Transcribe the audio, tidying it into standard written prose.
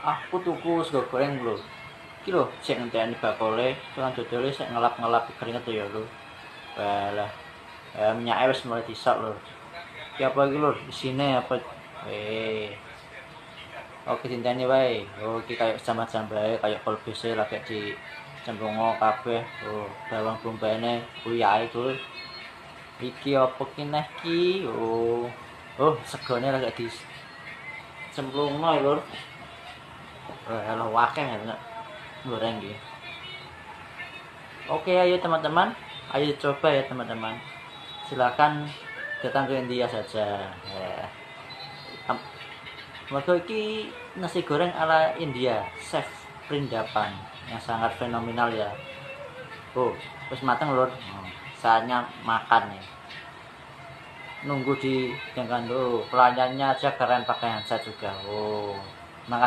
Aku tuku sego goreng lho. Iki lho sik ngenteni bakule, tukang dodole sik ngelap-ngelap keringet ya lho. Walah, minyake wis mulai disok lho. Iki apa iki lho, isine apa? Oke dinteni wae. Oh, iki kayak jambat-jambate kayak kolbese lagi di cemplungo kabeh. Oh, bawang bombane uyake lho. Iki apa ki neh ki? Oh, segone lagi di cemplungno lho. Halo wakeng ya goreng gitu. Oke, ayo teman-teman, ayo coba ya teman-teman. Silakan datang ke India saja. Ya. Mergo iki nasi goreng ala India, chef Prindapan yang sangat fenomenal ya. Oh, terus mateng lur. Saatnya makan nih. Nunggu di dengan pelayannya aja keren pakai handset juga. Oh.